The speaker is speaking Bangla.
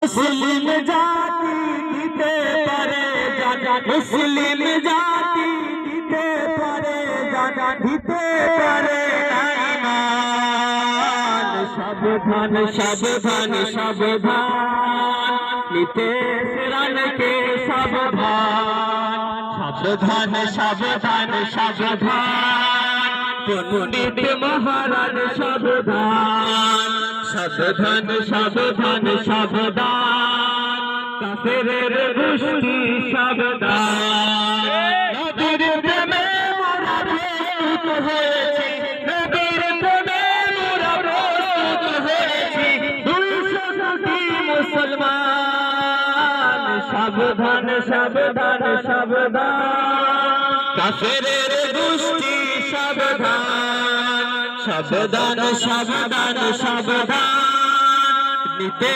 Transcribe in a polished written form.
মুসলিম জাতি দিতে পারে জানা, মুসলিম জাতি দিতে পারে জানা, দিতে পারে ঈমান। সাবধান সাবধান সাবধান, নিতে রানকে সাবধান। সাবধান সাবধান সাবধান, পণ্ডিত মহারাজ সাবধান। সাবধান সাবধান সাবধান, কাফেরের গোষ্ঠী সাবধান। নবীর প্রেমে মোরা প্রস্তুত হয়েছি, নবীর প্রেমে মোরা প্রস্তুত হয়েছি। 200 কোটি মুসলমান, সাবধান সাবধান সাবধান, কাফেরের গোষ্ঠী সাবধান। সাবধান সাবধান সাবধান, নিতে